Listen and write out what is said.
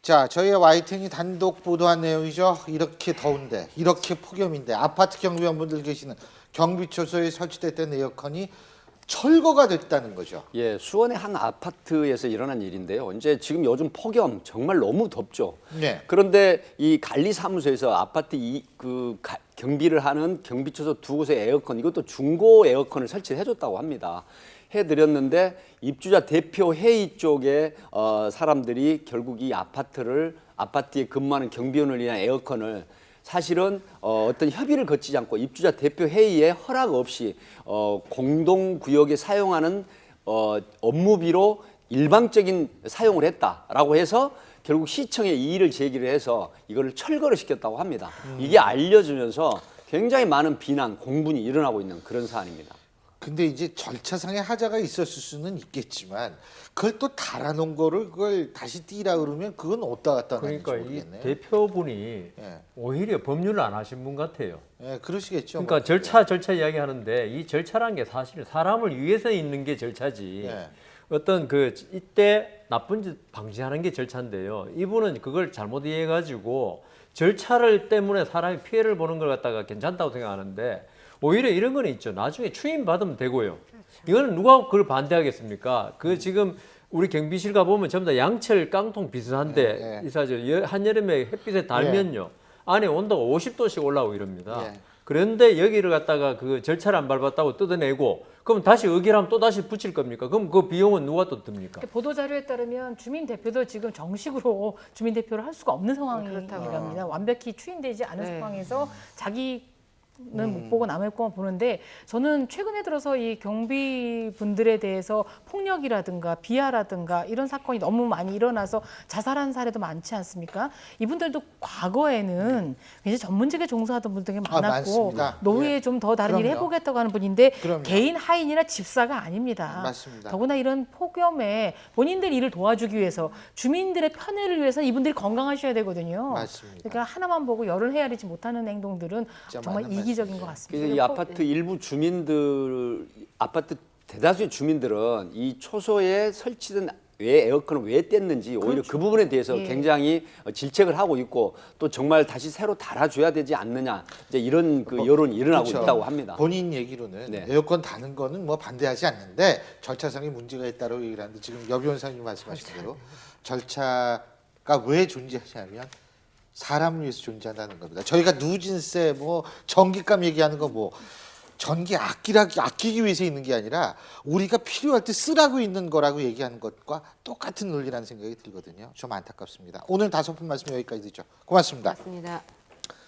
자, 저희의 YTN이 단독 보도한 내용이죠. 이렇게 더운데, 이렇게 폭염인데 아파트 경비원분들 계시는 경비초소에 설치됐던 에어컨이 철거가 됐다는 거죠. 예, 수원의 한 아파트에서 일어난 일인데요. 이제 지금 요즘 폭염 정말 너무 덥죠. 네. 그런데 이 관리사무소에서 아파트 경비를 하는 경비초소 두 곳의 에어컨, 이것도 중고 에어컨을 설치해 줬다고 합니다. 해드렸는데 입주자 대표 회의 쪽에 사람들이 결국 이 아파트에 근무하는 경비원을 위한 에어컨을 사실은 어떤 협의를 거치지 않고 입주자 대표 회의에 허락 없이 공동구역에 사용하는 업무비로 일방적인 사용을 했다라고 해서 결국 시청에 이의를 제기를 해서 이거를 철거를 시켰다고 합니다. 이게 알려지면서 굉장히 많은 비난, 공분이 일어나고 있는 그런 사안입니다. 근데 이제 절차상의 하자가 있었을 수는 있겠지만 그걸 또 달아놓은 거를 그걸 다시 띄라 그러면 그건 어디다 갖다 놨는지 그러니까 모르겠네요. 이 대표분이 예. 오히려 법률을 안 하신 분 같아요. 예, 그러시겠죠. 그러니까 뭐. 절차 이야기하는데 이 절차란 게 사실 사람을 위해서 있는 게 절차지. 예. 어떤 이때 나쁜 짓 방지하는 게 절차인데요. 이분은 그걸 잘못 이해해가지고 절차를 때문에 사람이 피해를 보는 걸 갖다가 괜찮다고 생각하는데 오히려 이런 거는 있죠. 나중에 추임 받으면 되고요. 이거는 누가 그걸 반대하겠습니까? 지금 우리 경비실 가보면 전부 다 양철 깡통 비슷한데 이사죠. 한여름에 햇빛에 달면요. 안에 온도가 50도씩 올라오고 이럽니다. 예. 그런데 여기를 갖다가 그 절차를 안 밟았다고 뜯어내고 그럼 다시 의결하면 또 다시 붙일 겁니까? 그럼 그 비용은 누가 또 듭니까? 보도 자료에 따르면 주민 대표도 지금 정식으로 주민 대표를 할 수가 없는 상황이랍니다. 완벽히 추인되지 않은 상황에서 자기는 못 보고 남의 것만 보는데 저는 최근에 들어서 이 경비분들에 대해서 폭력이라든가 비하라든가 이런 사건이 너무 많이 일어나서 자살한 사례도 많지 않습니까? 이분들도 과거에는 굉장히 전문직에 종사하던 분들 되게 많았고 많습니다. 노후에 예. 좀 더 다른 일을 그럼요. 해보겠다고 하는 분인데 그럼요. 개인 하인이나 집사가 아닙니다. 맞습니다. 더구나 이런 폭염에 본인들 일을 도와주기 위해서 주민들의 편의를 위해서 이분들이 건강하셔야 되거든요. 맞습니다. 그러니까 하나만 보고 열을 헤아리지 못하는 행동들은 진짜 정말 맞는 이기적인 것 같습니다. 그래서 이 아파트 일부 아파트 대다수의 주민들은 이 초소에 설치된 왜 에어컨을 왜 뗐는지 오히려 그 부분에 대해서 굉장히 질책을 하고 있고 또 정말 다시 새로 달아줘야 되지 않느냐 이제 이런 여론이 일어나고 그렇죠. 있다고 합니다. 본인 얘기로는 네. 에어컨 다는 거는 뭐 반대하지 않는데 절차상의 문제가 있다고 얘기를 하는데 지금 여 변호사님 말씀하신 대로 절차가 왜 존재하냐면 사람을 위해서 존재한다는 겁니다. 저희가 누진세 뭐 전기값 얘기하는 거 뭐 전기 아끼기 위해서 있는 게 아니라 우리가 필요할 때 쓰라고 있는 거라고 얘기하는 것과 똑같은 논리라는 생각이 들거든요. 좀 안타깝습니다. 오늘 5분 말씀 여기까지 듣죠. 고맙습니다. 맞습니다.